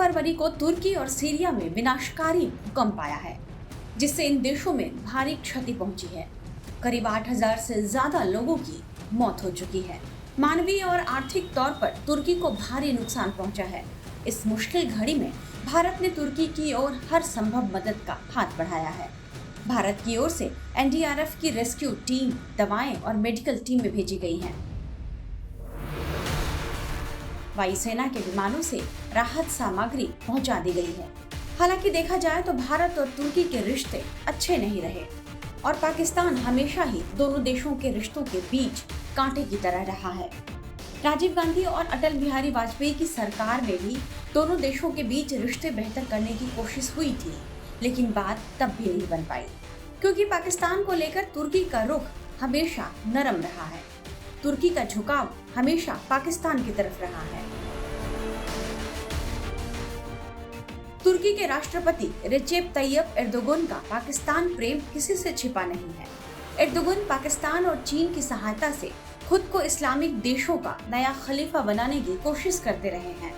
फरवरी को तुर्की और सीरिया में विनाशकारी भूकंप आया है, जिससे इन देशों में भारी क्षति पहुंची है। करीब 8,000 से ज्यादा लोगों की मौत हो चुकी है। मानवीय और आर्थिक तौर पर तुर्की को भारी नुकसान पहुंचा है। इस मुश्किल घड़ी में भारत ने तुर्की की ओर हर संभव मदद का हाथ बढ़ाया है। भारत की ओर से एनडीआरएफ की रेस्क्यू टीम, दवाएं और मेडिकल टीमें भेजी गई हैं। वायुसेना के विमानों से राहत सामग्री पहुंचा दी गई है। हालांकि देखा जाए तो भारत और तुर्की के रिश्ते अच्छे नहीं रहे और पाकिस्तान हमेशा ही दोनों देशों के रिश्तों के बीच कांटे की तरह रहा है। राजीव गांधी और अटल बिहारी वाजपेयी की सरकार में भी दोनों देशों के बीच रिश्ते बेहतर करने की कोशिश हुई थी, लेकिन बात तब भी नहीं बन पाई, क्योंकि पाकिस्तान को लेकर तुर्की का रुख हमेशा नरम रहा है। तुर्की का झुकाव हमेशा पाकिस्तान की तरफ रहा है। तुर्की के राष्ट्रपति रेचेप तैयब एर्दोगन का पाकिस्तान प्रेम किसी से छिपा नहीं है। एर्दोगन पाकिस्तान और चीन की सहायता से खुद को इस्लामिक देशों का नया खलीफा बनाने की कोशिश करते रहे हैं।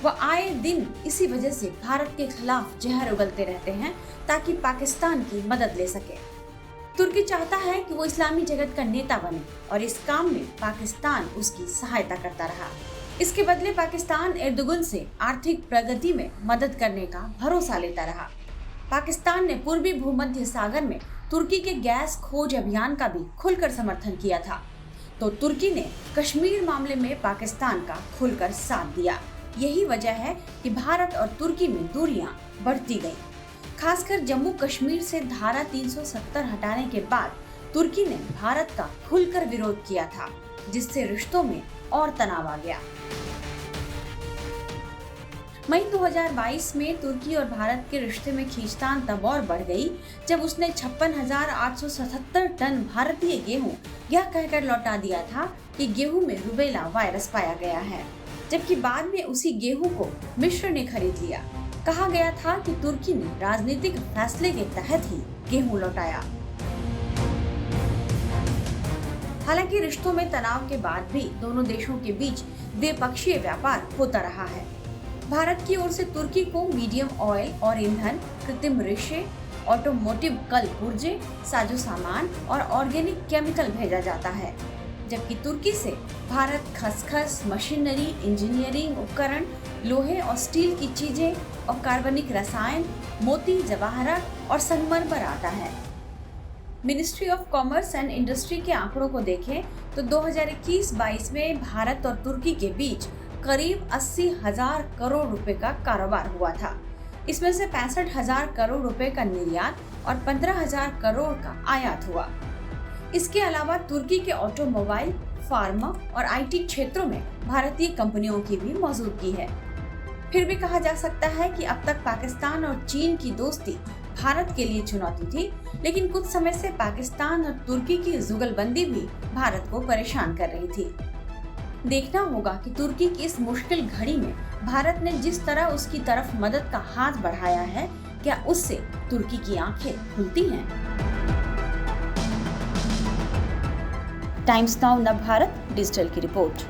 वह आए दिन इसी वजह से भारत के खिलाफ जहर उगलते रहते हैं ताकि पाकिस्तान की मदद ले सके। तुर्की चाहता है कि वो इस्लामी जगत का नेता बने और इस काम में पाकिस्तान उसकी सहायता करता रहा। इसके बदले पाकिस्तान एर्दोगन से आर्थिक प्रगति में मदद करने का भरोसा लेता रहा। पाकिस्तान ने पूर्वी भूमध्य सागर में तुर्की के गैस खोज अभियान का भी खुलकर समर्थन किया था, तो तुर्की ने कश्मीर मामले में पाकिस्तान का खुलकर साथ दिया। यही वजह है कि भारत और तुर्की में दूरियां बढ़ती गईं। खासकर जम्मू कश्मीर से धारा 370 हटाने के बाद तुर्की ने भारत का खुलकर विरोध किया था, जिससे रिश्तों में और तनाव आ गया। मई 2022 में तुर्की और भारत के रिश्ते में खींचतान तब और बढ़ गई जब उसने 56,877 टन भारतीय गेहूं यह कहकर लौटा दिया था कि गेहूं में रुबेला वायरस पाया गया है, जबकि बाद में उसी गेहूं को मिस्र ने खरीद लिया। कहा गया था कि तुर्की ने राजनीतिक फैसले के तहत ही गेहूं लौटाया। हालांकि रिश्तों में तनाव के बाद भी दोनों देशों के बीच द्विपक्षीय व्यापार होता रहा है। भारत की ओर से तुर्की को मीडियम ऑयल और ईंधन, कृत्रिम रेशे, ऑटोमोटिव कल पुर्जे, साजो सामान और ऑर्गेनिक केमिकल भेजा जाता है, जबकि तुर्की से भारत खसखस, मशीनरी, इंजीनियरिंग उपकरण, लोहे और स्टील की चीजें और कार्बनिक रसायन, मोती, जवाहरात और संगमरमर आता है। Ministry of commerce and industry के आंकड़ों को देखें तो 2021-22 में भारत और तुर्की के बीच करीब 80,000 करोड़ रुपए का कारोबार हुआ था। इसमें से 65,000 करोड़ रुपए का निर्यात और 15,000 करोड़ का आयात हुआ। इसके अलावा तुर्की के ऑटोमोबाइल, फार्मा और आईटी क्षेत्रों में भारतीय कंपनियों की भी मौजूदगी है। फिर भी कहा जा सकता है कि अब तक पाकिस्तान और चीन की दोस्ती भारत के लिए चुनौती थी, लेकिन कुछ समय से पाकिस्तान और तुर्की की जुगलबंदी भी भारत को परेशान कर रही थी। देखना होगा कि तुर्की की इस मुश्किल घड़ी में भारत ने जिस तरह उसकी तरफ मदद का हाथ बढ़ाया है, क्या उससे तुर्की की आंखें खुलती हैं? टाइम्स नाउ नव भारत डिजिटल की रिपोर्ट।